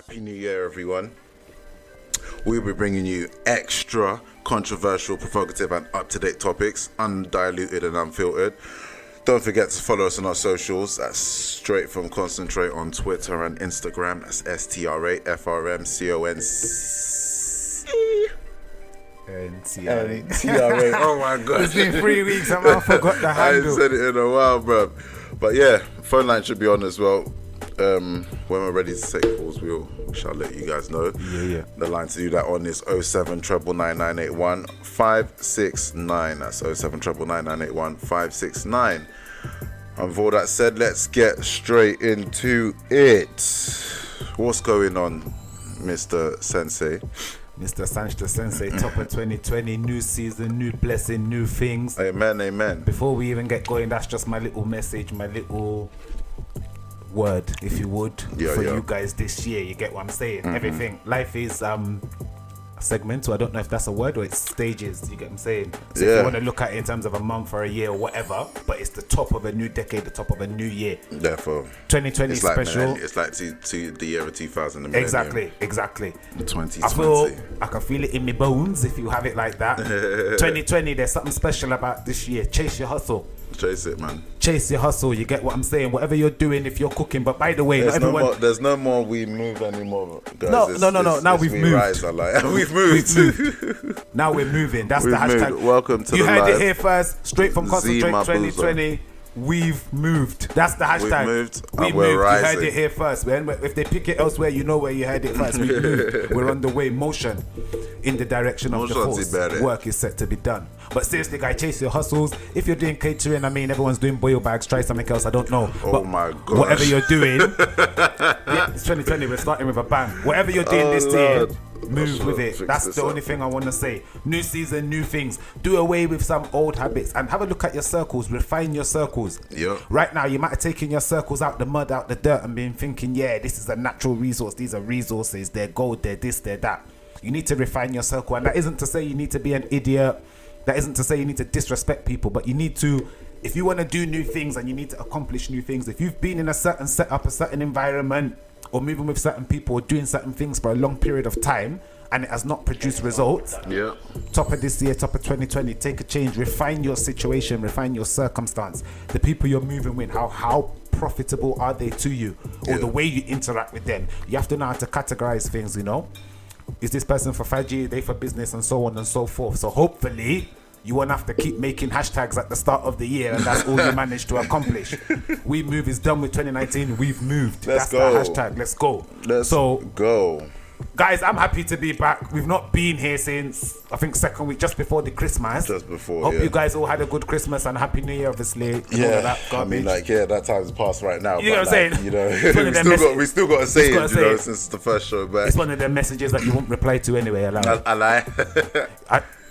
Happy New Year, everyone. We'll be bringing you extra controversial, provocative, and up-to-date topics, undiluted and unfiltered. Don't forget to follow us on our socials. That's Straight From Concentrate on Twitter and Instagram. That's STRAFRMCONC. Oh my God. It's been 3 weeks and I forgot the handle. I ain't said it in a while, bro. But yeah, phone line should be on as well. When we're ready to take calls, we shall let you guys know. Yeah. The line to do that on is 07 999 569. That's 07 999 569. And with all that said, let's get straight into it. What's going on, Mr. Sensei? Mr. Sanch the Sensei, top of 2020, new season, new blessing, new things. Amen, amen. Before we even get going, that's just my little message, my little word, if you would, you guys this year. You get what I'm saying? Mm-hmm. Everything, life is segmental. I don't know if that's a word or it's stages. You get what I'm saying? So if you want to look at it in terms of a month or a year or whatever, but it's the top of a new decade, the top of a new year. Therefore, 2020 it's special. It's like to the year of 2000. Exactly. 2020. I can feel it in my bones if you have it like that. 2020, there's something special about this year. Chase your hustle. Chase it, man. Chase your hustle. You get what I'm saying? Whatever you're doing, if you're cooking. But by the way, there's no more we move anymore, guys. No. Now we've moved. Rise, we've moved. Now we're moving. That's the hashtag. Moved. Welcome to you the heard live. it here first. Straight from Concentrate 2020. We've moved. That's the hashtag. We've moved. We're rising. You heard it here first. If they pick it elsewhere, you know where you heard it first. We've moved. We're on the way. Motion in the direction of the force. Work is set to be done. But seriously, guys, chase your hustles. If you're doing catering, I mean, everyone's doing boil bags. Try something else. I don't know. Oh my God. Whatever you're doing, it's 2020. We're starting with a bang. Whatever you're doing this year, move with it. That's the only thing I want to say. New season, new things. Do away with some old habits and have a look at your circles. Refine your circles. Yeah. Right now, you might have taken your circles out the mud, out the dirt, and been thinking, this is a natural resource. These are resources. They're gold. They're this. They're that. You need to refine your circle, and that isn't to say you need to be an idiot. That isn't to say you need to disrespect people, but you need to, if you want to do new things and you need to accomplish new things, if you've been in a certain setup, a certain environment, or moving with certain people, or doing certain things for a long period of time, and it has not produced results, top of this year, top of 2020, take a change, refine your situation, refine your circumstance, the people you're moving with, how profitable are they to you, or the way you interact with them. You have to know how to categorize things, you know. Is this person for Faji, they for business, and so on and so forth. So hopefully you won't have to keep making hashtags at the start of the year, and that's all you manage to accomplish. We Move is done with 2019. We've moved. That's the hashtag. Let's go. Let's go. Guys, I'm happy to be back. We've not been here since, I think, second week, just before the Christmas. Hope you guys all had a good Christmas and Happy New Year, obviously. I mean, that time's passed right now. You know what I'm saying? You know, we still got to say it, since it's the first show back. It's one of the messages that you won't reply to anyway. I lie.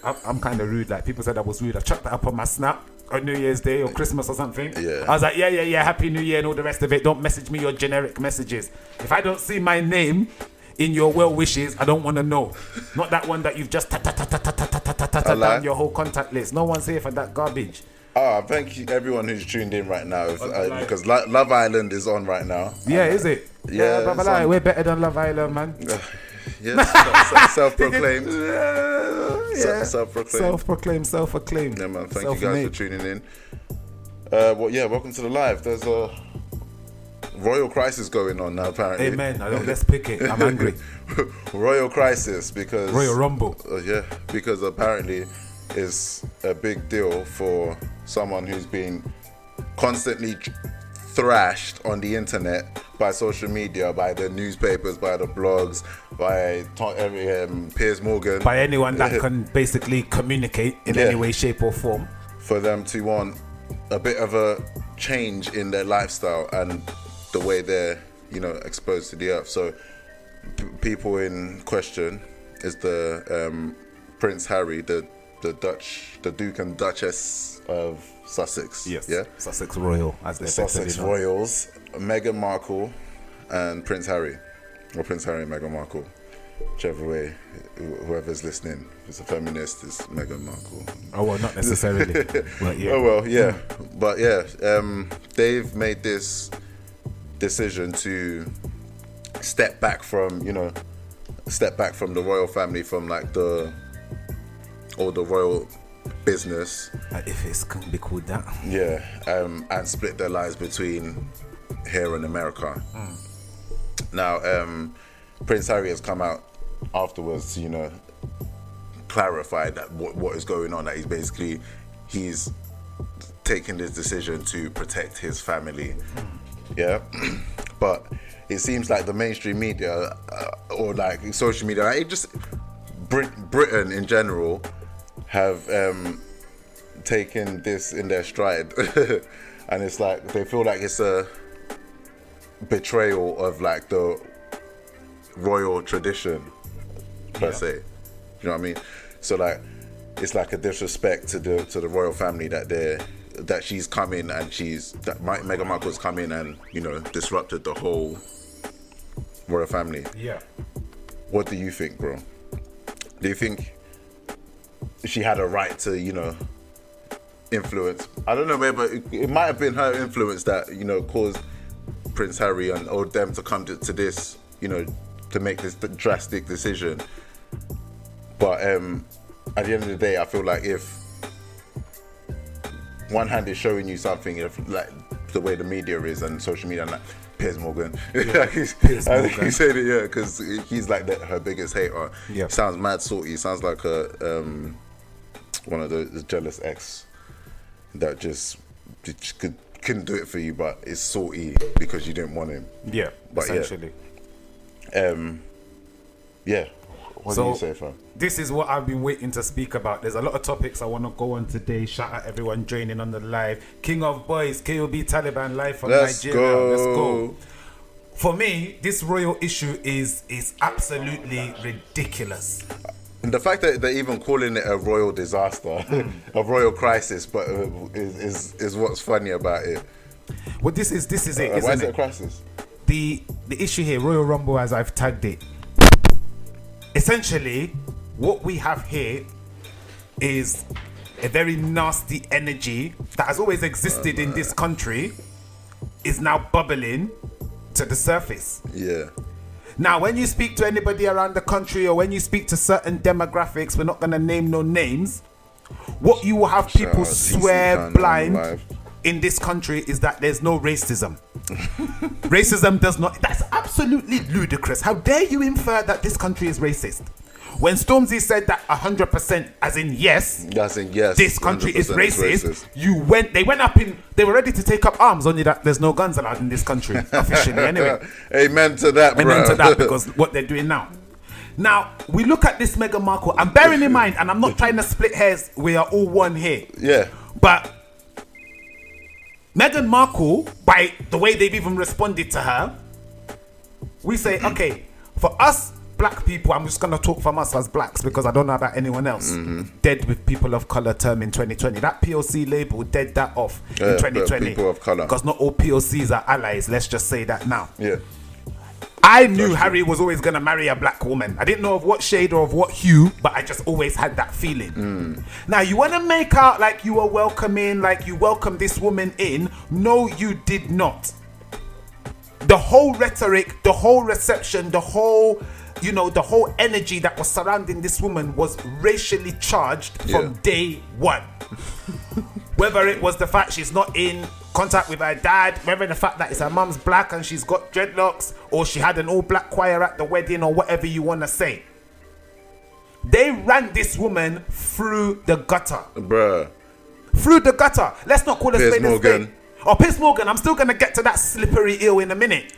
I'm kind of rude. Like, people said I was rude. I chucked that up on my Snap on New Year's Day or Christmas or something. Yeah. I was like, yeah, Happy New Year and all the rest of it. Don't message me your generic messages. If I don't see my name in your well wishes, I don't want to know. Not that one that you've just down your whole contact list. No one's here for that garbage. Thank you everyone who's tuned in right now, because Love Island is on right now. Yeah, is it? Yeah, we're better than Love Island, man. Self-proclaimed. Self-proclaimed. Yeah, man. Thank you guys for tuning in. Welcome to the live. There's a royal crisis going on now, apparently. Amen. Let's pick it. I'm angry. Royal crisis because Royal Rumble. Because apparently it's a big deal for someone who's been constantly thrashed on the internet by social media, by the newspapers, by the blogs, by Piers Morgan, by anyone that can basically communicate in any way, shape or form, for them to want a bit of a change in their lifestyle and the way they're exposed to the earth. So people in question is the Prince Harry, the Duke and Duchess of Sussex. Yes. Yeah. Sussex Royal, as they're Sussex Royals, Meghan Markle and Prince Harry, or Prince Harry and Meghan Markle, whichever way, whoever's listening. If it's a feminist, it's Meghan Markle. Oh well, not necessarily. But yeah. Oh well, yeah. But yeah, they've made this decision to step back from the royal family, from like the royal business. If it can be called that. Yeah, and split their lives between here and America. Now, Prince Harry has come out afterwards to, clarify that what is going on. That he's taking this decision to protect his family. Yeah, but it seems like the mainstream media or like social media, like Britain in general, have taken this in their stride, and it's like they feel like it's a betrayal of like the royal tradition per se. You know what I mean? So like it's like a disrespect to the royal family that she's come in and Meghan Markle's come in and disrupted the whole royal family. Yeah. What do you think, bro? Do you think she had a right to influence? I don't know, but it might have been her influence that caused Prince Harry or them to come to this, to make this drastic decision. But at the end of the day, I feel like if one hand is showing you something, if like the way the media is and social media, and like Piers Morgan, Piers Morgan. He said it, yeah, because he's like her biggest hater. Yeah. He sounds mad salty. He sounds like a one of the jealous ex that just couldn't do it for you, but is salty because you didn't want him. Yeah, but essentially. Yeah. What do you say, fam? This is what I've been waiting to speak about. There's a lot of topics I want to go on today. Shout out everyone joining on the live. King of Boys, KOB Taliban live from Nigeria. Let's go. For me, this royal issue is absolutely ridiculous. And the fact that they're even calling it a royal disaster, a royal crisis, but is what's funny about it. Well, this is it. Why is it a crisis? The issue here, Royal Rumble, as I've tagged it. Essentially, what we have here is a very nasty energy that has always existed in this country is now bubbling to the surface. Yeah. Now, when you speak to anybody around the country or when you speak to certain demographics, we're not going to name no names, what you will have people swear blind in this country is that there's no racism. Racism does not... That's absolutely ludicrous. How dare you infer that this country is racist? When Stormzy said that 100%, as in yes, this country is racist, they went up they were ready to take up arms, only that there's no guns allowed in this country, officially, anyway. Amen to that, bro. Amen to that, because what they're doing now. Now, we look at this Meghan Markle, and bearing in mind, and I'm not trying to split hairs, we are all one here. Yeah. But Meghan Markle, by the way they've even responded to her, we say, okay, for us black people, I'm just going to talk from us as blacks because I don't know about anyone else. Dead with people of color term in 2020. That POC label dead that off in 2020. People of color. Because not all POCs are allies. Let's just say that now. Yeah. I knew Harry was always going to marry a black woman. I didn't know of what shade or of what hue, but I just always had that feeling. Now, you want to make out like you were welcoming, like you welcomed this woman in. No, you did not. The whole rhetoric, the whole reception, the whole energy that was surrounding this woman was racially charged from day one. Whether it was the fact she's not in contact with her dad, whether the fact that it's her mum's black and she's got dreadlocks, or she had an all-black choir at the wedding, or whatever you want to say. They ran this woman through the gutter. Bruh. Through the gutter. Let's not call her spade a spade. Oh, Piers Morgan, I'm still going to get to that slippery eel in a minute.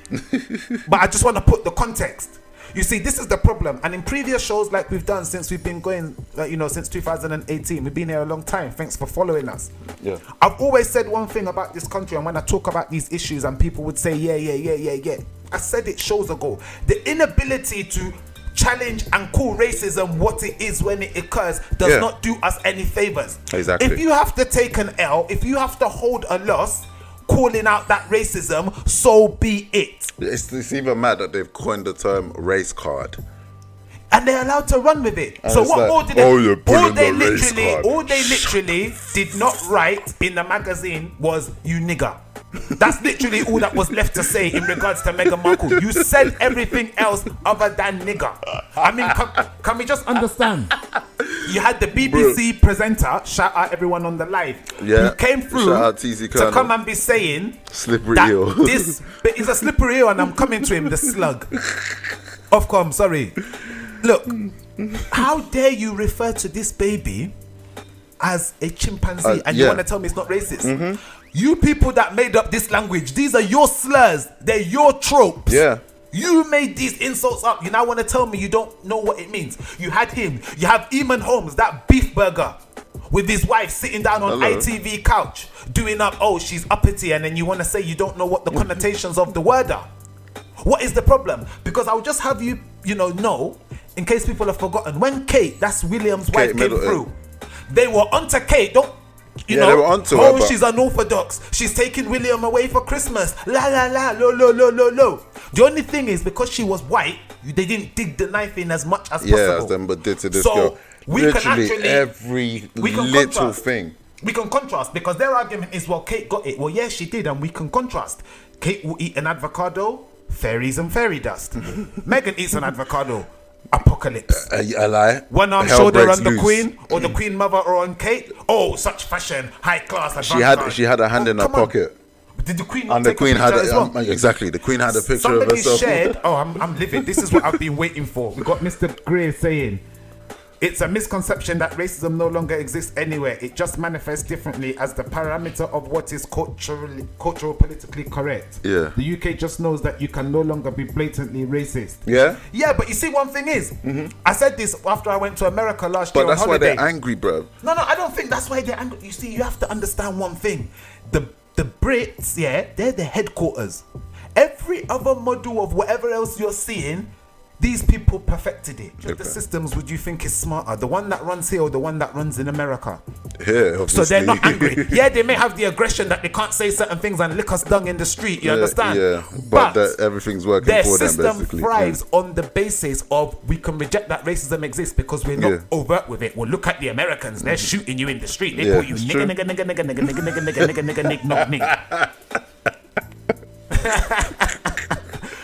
But I just want to put the context. You see, this is the problem. And in previous shows like we've done since we've been going, since 2018, we've been here a long time. Thanks for following us. Yeah. I've always said one thing about this country, and when I talk about these issues and people would say, yeah. I said it shows ago. The inability to challenge and call racism what it is when it occurs does not do us any favors. Exactly. If you have to take an L, if you have to hold a loss, calling out that racism, so be it. It's even mad that they've coined the term race card. And they're allowed to run with it. And so what more did all they literally did not write in the magazine was, you nigger. That's literally all that was left to say in regards to Meghan Markle. You said everything else other than nigger. I mean, can we just understand? You had the BBC presenter, shout out everyone on the live, who came through to come and be saying slippery that eel. This is a slippery eel, and I'm coming to him, the slug. Ofcom, sorry. Look, how dare you refer to this baby as a chimpanzee and you want to tell me it's not racist? You people that made up this language, these are your slurs, they're your tropes. You made these insults up. You now want to tell me you don't know what it means. You had him. You have Eamon Holmes, that beef burger, with his wife sitting down on ITV couch, doing up, oh, she's uppity, and then you want to say you don't know what the connotations of the word are. What is the problem? Because I'll just have you, know, in case people have forgotten, when Kate, that's William's wife, came through, they were onto Kate, they were onto her, but she's unorthodox. She's taking William away for Christmas. La la la, lo. The only thing is, because she was white, they didn't dig the knife in as much as possible. Yeah, as them but did to this girl. We literally can actually every little thing. We can contrast, because their argument is, well, Kate got it. Well, yes, she did, and we can contrast. Kate will eat an avocado, fairies and fairy dust. Meghan eats an avocado. Apocalypse. A lie. One arm shoulder on the Queen, or the Queen Mother, or on Kate. Oh, such fashion, high class. She had a hand in her pocket. Did the Queen? And the Queen had exactly. The Queen had a picture Somebody of herself. Shared. Oh, I'm living. This is what I've been waiting for. We got Mr. Gray saying, it's a misconception that racism no longer exists anywhere. It just manifests differently as the parameter of what is cultural politically correct. Yeah. The UK just knows that you can no longer be blatantly racist. Yeah. Yeah, but you see, one thing is, I said this after I went to America last year. But that's on why holiday. they're angry, bro. No, I don't think that's why they're angry. You see, you have to understand one thing. The Brits, they're the headquarters. Every other model of whatever else you're seeing, these people perfected it. Just the systems, would you think is smarter? The one that runs here or the one that runs in America? Here, obviously. So they're not angry. Yeah, they may have the aggression that they can't say certain things and lick us dung in the street. You understand? Yeah, but everything's working for them, basically. Their system thrives on the basis of we can reject that racism exists because we're not overt with it. Well, look at the Americans. They're shooting you in the street. They call you nigga.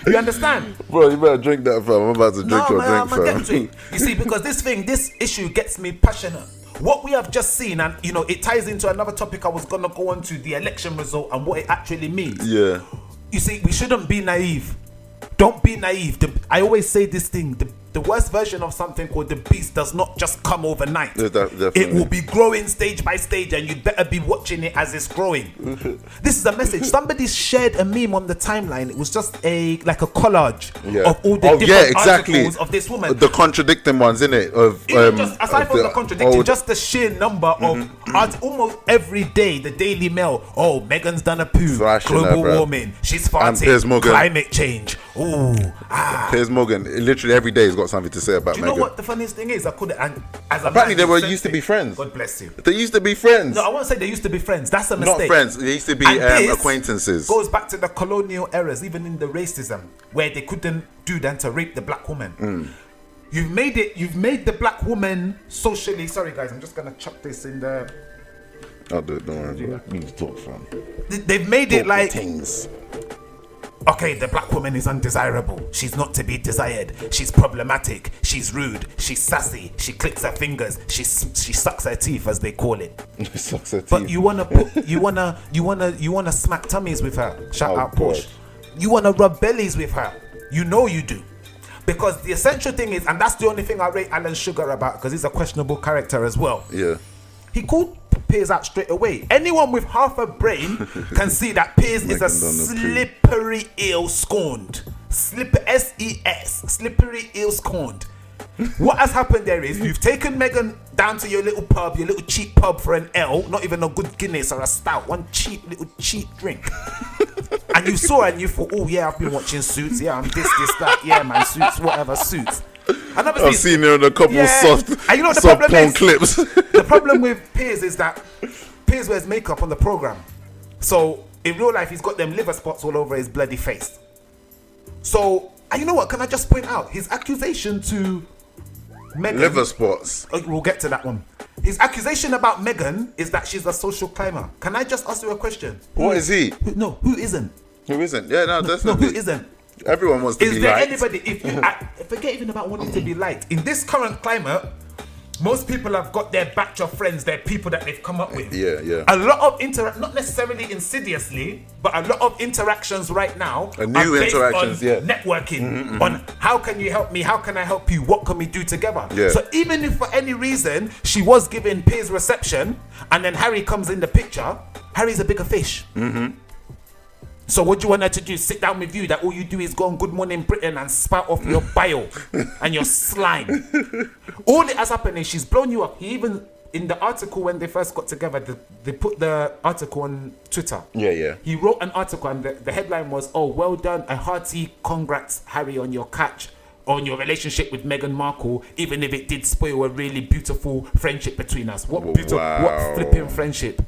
You understand? Bro, you better drink that, fam. I'm about to drink your drink, fam. You see, because this issue gets me passionate. What we have just seen, and it ties into another topic I was gonna go on to, the election result and what it actually means. Yeah. You see, we shouldn't be naive. Don't be naive. I always say this thing. The worst version of something called the beast does not just come overnight. It will be growing stage by stage, and you'd better be watching it as it's growing. This is a message. Somebody shared a meme on the timeline. It was just like a collage of all the different articles of this woman. The contradicting ones, innit? Aside from the contradicting, just the sheer number of almost every day, the Daily Mail. Oh, Meghan's done a poo. Global warming. She's farting. Climate change. Piers Morgan, literally every day he's got something to say about Meghan. Do you know what the funniest thing is? Apparently they were used to be friends. God bless you. They used to be friends. No, I won't say they used to be friends. That's a mistake. Not friends. They used to be acquaintances. Goes back to the colonial eras, even in the racism, where they couldn't do than to rape the black woman. You've made the black woman socially. Sorry guys, I'm just gonna chuck this in the. I'll do it. Don't worry. You need to talk, fam. They've made it like things. Okay, the black woman is undesirable. She's not to be desired. She's problematic. She's rude. She's sassy. She clicks her fingers. She sucks her teeth, as they call it. Sucks her teeth. But you wanna smack tummies with her. Shout out Porsche. You wanna rub bellies with her. You know you do. Because the essential thing is, and that's the only thing I rate Alan Sugar about, because he's a questionable character as well. Yeah. He called Piers out straight away. Anyone with half a brain can see that Piers is a slippery eel scorned. S-E-S. Slippery eel scorned. What has happened there is you've taken Meghan down to your little pub, your little cheap pub for an L, not even a good Guinness or a stout, one cheap drink. And you saw her and you thought, oh yeah, I've been watching Suits, yeah, I'm this, that, yeah man, Suits, whatever, Suits. And I've seen her in a couple soft porn clips. The problem with Piers is that Piers wears makeup on the program. So in real life, he's got them liver spots all over his bloody face. So, and you know what, can I just point out his accusation to Meghan. Liver spots. We'll get to that one. His accusation about Meghan is that she's a social climber. Can I just ask you a question? What is he? Who isn't? Who isn't? Yeah, no, No, definitely. who isn't? Everyone wants to Is be there liked. anybody, if you, forget even about wanting to be liked. In this current climate, most people have got their batch of friends, their people that they've come up with. Yeah. A lot of not necessarily insidiously, but a lot of interactions right now And new are based interactions, on yeah. networking, on how can you help me, how can I help you, what can we do together. Yeah. So even if for any reason she was giving Piers reception and then Harry comes in the picture, Harry's a bigger fish. So what do you want her to do? Sit down with you that all you do is go on Good Morning Britain and spout off your bio and your slime. All that has happened is she's blown you up. He even, in the article when they first got together, they put the article on Twitter. Yeah. He wrote an article and the headline was, "Oh, well done, a hearty congrats, Harry, on your catch, on your relationship with Meghan Markle, even if it did spoil a really beautiful friendship between us." What beautiful, what flipping friendship.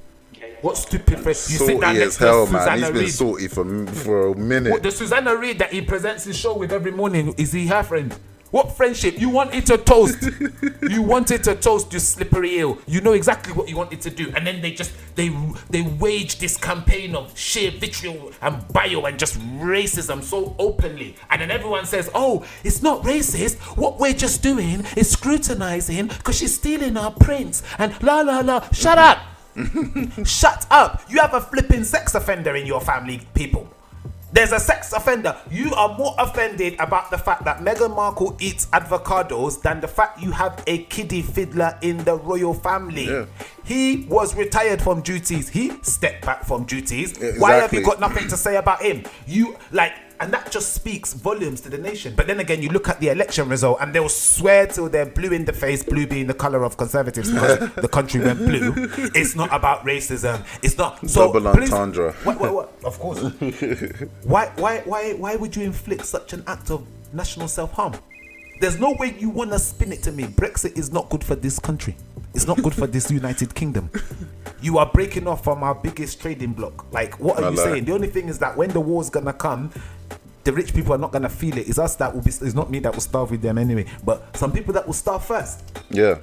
What stupid friendship. You sit down Salty next as to hell, man. Susanna He's been Reid. salty for a minute. What, the Susanna Reid that he presents his show with every morning, is he her friend? What friendship? You wanted to toast. You wanted to toast, you slippery eel. You know exactly what you wanted to do. And then they wage this campaign of sheer vitriol and bio and just racism so openly. And then everyone says, oh, it's not racist. What we're just doing is scrutinizing because she's stealing our prints. And la la la. Shut up. Shut up. You have a flipping sex offender in your family, people. There's a sex offender. You are more offended about the fact that Meghan Markle eats avocados than the fact you have a kiddie fiddler in the royal family. Yeah. He was retired from duties. He stepped back from duties. Exactly. Why have you got nothing to say about him? And that just speaks volumes to the nation. But then again, you look at the election result and they'll swear till they're blue in the face, blue being the colour of Conservatives because the country went blue. It's not about racism. It's not. So Double entendre. What? Of course. Why would you inflict such an act of national self-harm? There's no way you want to spin it to me. Brexit is not good for this country. It's not good for this United Kingdom. You are breaking off from our biggest trading bloc. Like, what are you saying? The only thing is that when the war's gonna come, the rich people are not gonna feel it. It's us that will be. It's not me that will starve with them anyway. But some people that will starve first. Yeah.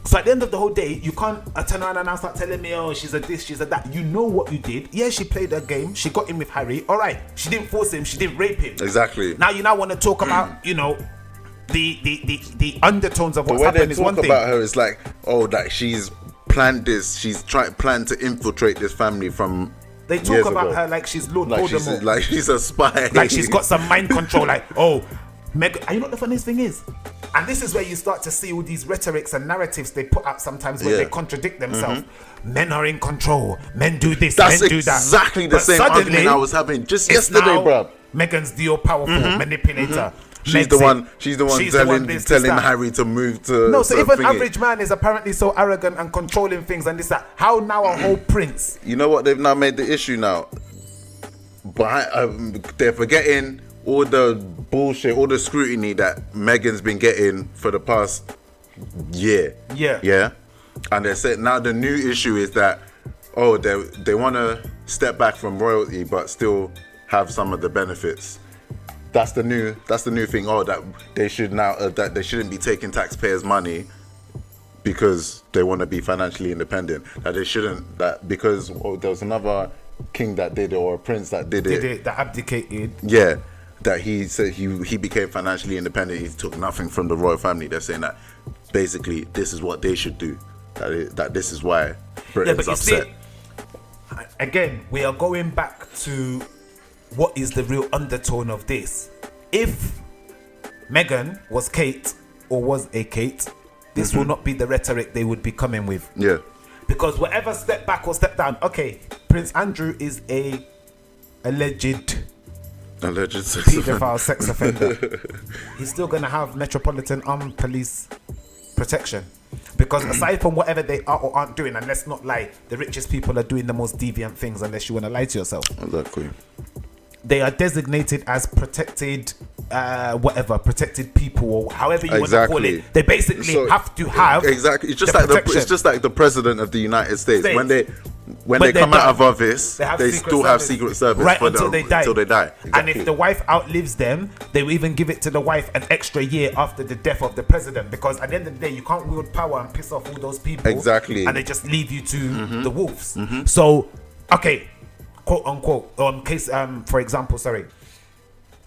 So at the end of the whole day, you can't turn around and now start telling me, oh, she's a this, she's a that. You know what you did. Yeah, she played a game. She got in with Harry. All right. She didn't force him. She didn't rape him. Exactly. Now you want to talk about, the undertones of what's happened is one thing. The way they talk about her is like, oh, that she's planned this. She's planned to infiltrate this family from. They talk about her like she's Lord Voldemort. Like she's a spy. Like she's got some mind control. Like, oh, Meg. And you know what the funniest thing is? And this is where you start to see all these rhetorics and narratives they put out sometimes where they contradict themselves. Men are in control. Men do this. Men do that. That's exactly the same argument I was having just yesterday, bro. Meghan's the powerful manipulator. She's the one telling Harry to move to. No, so if an average man is apparently so arrogant and controlling things and this that, how now a whole prince? You know what? They've now made the issue now. But they're forgetting all the bullshit, all the scrutiny that Meghan's been getting for the past year. Yeah. And they said now the new issue is that they want to step back from royalty but still have some of the benefits. That's the new thing. Oh, that they should now that they shouldn't be taking taxpayers' money because they want to be financially independent. That they shouldn't. That because there was another king that did it, or a prince that did it that abdicated. Yeah, that he said he became financially independent. He took nothing from the royal family. They're saying that basically this is what they should do. That this is why Britain's upset. See, again, we are going back to. What is the real undertone of this? If Meghan was Kate or was a Kate, this will not be the rhetoric they would be coming with. Yeah. Because whatever step back or step down, okay, Prince Andrew is a alleged paedophile sex offender. He's still going to have Metropolitan Armed Police protection. Because aside from whatever they are or aren't doing, and let's not lie, the richest people are doing the most deviant things unless you want to lie to yourself. Exactly. They are designated as protected people or however you want to call it. They basically have to have exactly. It's just like the president of the United States. when But they they're come out done. of office, They have they Secret still have Service. Secret Service Right for until they die. Until they die. And Exactly. if the wife outlives them, they will even give it to the wife an extra year after the death of the president, because at the end of the day, you can't wield power and piss off all those people. Exactly. And they just leave you to the wolves. So, okay, quote unquote, for example,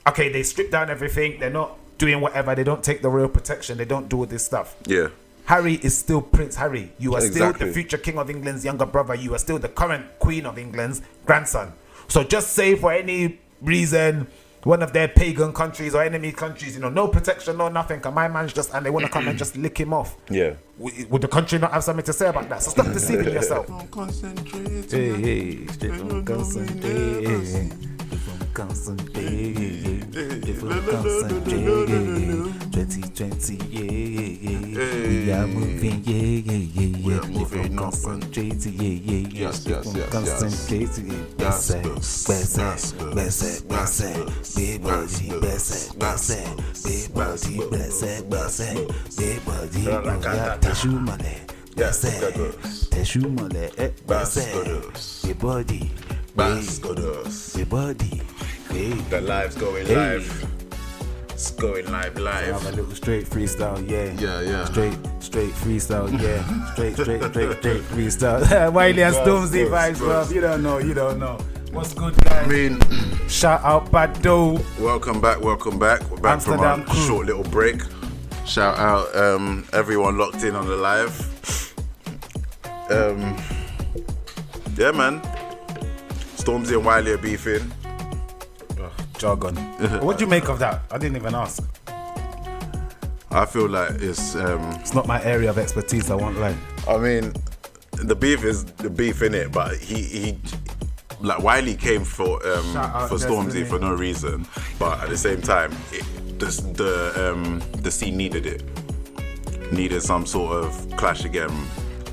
okay, they strip down everything. They're not doing whatever. They don't take the royal protection. They don't do all this stuff. Yeah. Harry is still Prince Harry. You are still Exactly. the future King of England's younger brother. You are still the current Queen of England's grandson. So just say for any reason, one of their pagan countries or enemy countries, no protection, no nothing, and my man's just, and they want to come and just lick him off. Yeah. Would the country not have something to say about that? So stop deceiving yourself. Concentrate. Hey, concentrate. 2020, we are moving, we are moving, concentrate, Yes. concentrate, The live's going live. It's going live. have a little straight freestyle, Yeah. Straight freestyle, straight freestyle. Wiley and Stormzy vibes, bro. You don't know. What's good, guys? I mean, Shout out Bado. welcome back. We're back Amsterdam from our crew. short little break. Shout out everyone locked in on the live. Yeah, man. Stormzy and Wiley are beefing. Jargon. What do you make of that? I didn't even ask. I feel like it's It's not my area of expertise, I won't lie. I mean, the beef is the beef in it, but he like Wiley came for out Stormzy Destiny. for no reason, but at the same time, the scene needed some sort of clash again.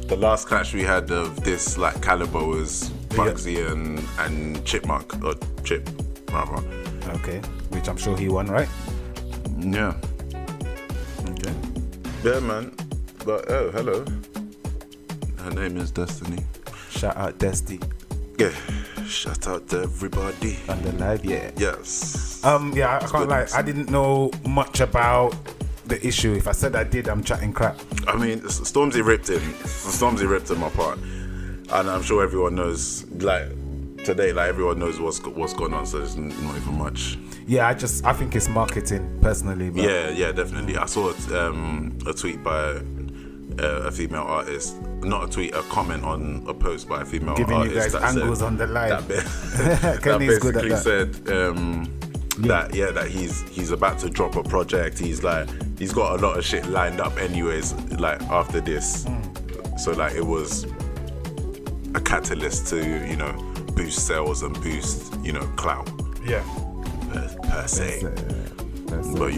The last clash we had of this like caliber was Bugsy and Chipmunk or Chip rather. Okay, which I'm sure he won, right? Yeah, Okay. yeah, man. But oh, hello. Her name is Destiny. Shout out Dusty Yeah, shout out to everybody. on the live, Yes. Yeah, I can't good lie. news. I didn't know much about the issue. If I said I did, I'm chatting crap. I mean, Stormzy ripped him apart, and I'm sure everyone knows. Like today, like everyone knows what's going on. So there's not even much. Yeah, I think it's marketing personally. But Yeah, definitely. I saw a tweet by a female artist. Not a tweet, a comment on a post by a female Giving you artist. guys that angles said, on the live. That Kenny's good at basically that. said that he's about to drop a project. He's got a lot of shit lined up anyways, like after this. So like it was a catalyst to boost sales and boost clout Yeah. per se. But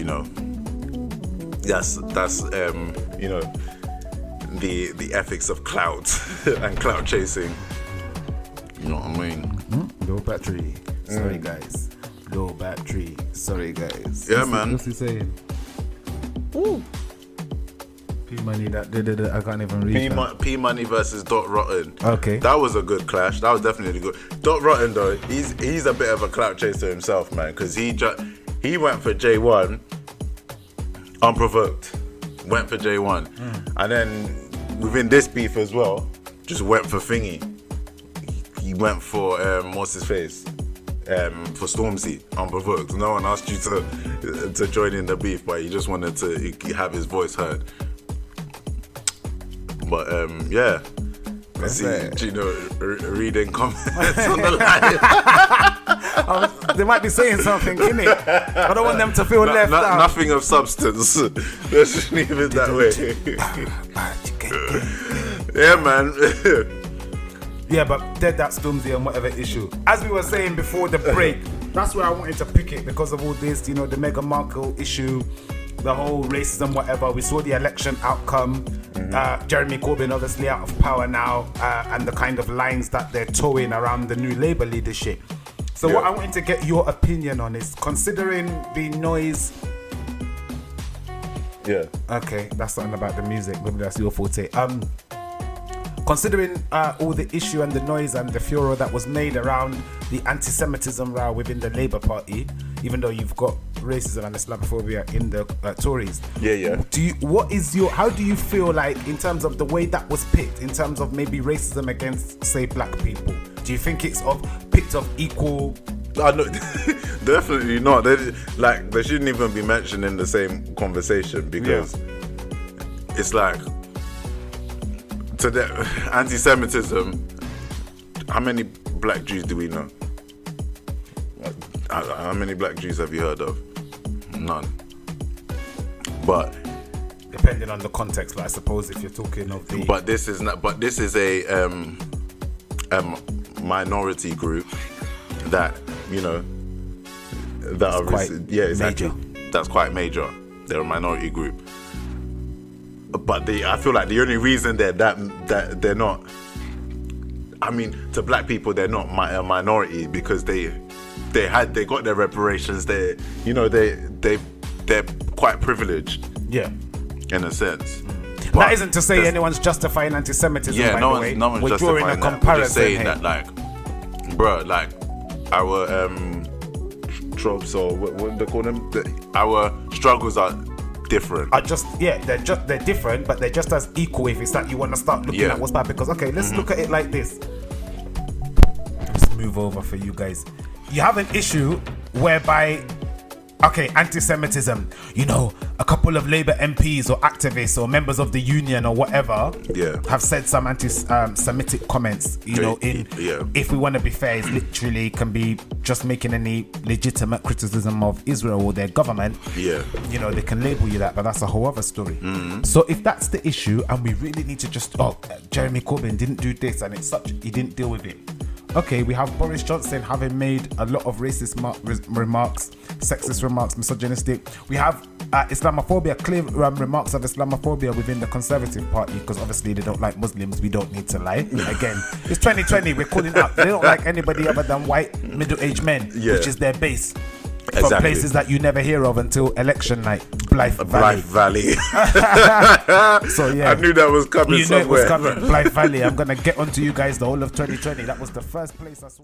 that's the ethics of clout and clout chasing. You know what I mean? Low battery. Sorry, guys. Low battery. Sorry, guys. Yeah, man. What's he saying? P Money, I can't even read that. P Money versus Dot Rotten. Okay. That was a good clash. That was definitely good. Dot Rotten though, he's a bit of a clout chaser himself, man, because he went for J1 unprovoked. Went for J1. And then within this beef as well, just went for Thingy. He went for what's his face? For Stormzy, unprovoked. No one asked you to join in the beef, but he just wanted to have his voice heard. But yeah, I see Gino reading comments on the live. They might be saying something, innit? I don't want them to feel left out. Nothing of substance. Let's just leave it that way. Yeah, man. Yeah, but dead that Stormzy and whatever issue. As we were saying before the break, that's where I wanted to pick it because of all this, the Meghan Markle issue, the whole racism, whatever. We saw the election outcome. Jeremy Corbyn obviously out of power now, and the kind of lines that they're towing around the new Labour leadership. So what I wanted to get your opinion on is, considering the noise. Yeah. Okay, that's something about the music. Maybe that's your forte. considering all the issue and the noise and the furor that was made around the anti-Semitism row within the Labour Party, even though you've got racism and Islamophobia in the Tories. Yeah. How do you feel like in terms of the way that was picked, in terms of maybe racism against, say, black people? Do you think it's picked of equal? No, definitely not. They shouldn't even be mentioned in the same conversation because it's like, to the anti-Semitism, how many black Jews do we know? How many black Jews have you heard of? None. But depending on the context, like, I suppose if you're talking of the. But this is not. But this is a minority group that that are quite exactly. major. That's quite major. They're a minority group. But I feel like the only reason that they're not, I mean, to black people they're not a minority because they got their reparations. They're quite privileged. Yeah. In a sense. But that isn't to say anyone's justifying anti-Semitism. Yeah, by no the way. one's We're drawing a justifying that. comparison. We're just saying here. that, like, bro, like our tropes, or what do they call them? Our struggles are different. They're different, but they're just as equal. If it's that you want to start looking at what's bad, because let's look at it like this. Let's move over for you guys. You have an issue whereby, anti-Semitism. A couple of Labour MPs or activists or members of the union or whatever have said some anti-Semitic comments. If we want to be fair, it literally can be just making any legitimate criticism of Israel or their government. Yeah. They can label you that, but that's a whole other story. So if that's the issue, and we really need to just, Jeremy Corbyn didn't do this, and he didn't deal with it. Okay, we have Boris Johnson having made a lot of racist remarks, sexist remarks, misogynistic. We have Islamophobia, clear remarks of Islamophobia within the Conservative Party, because obviously they don't like Muslims. We don't need to lie. Again, it's 2020. We're calling out. They don't like anybody other than white middle-aged men, which is their base. From places that you never hear of until election night, Blythe Valley. So I knew that was coming somewhere. Blythe Valley. I'm gonna get onto you guys the whole of 2020. That was the first place I saw.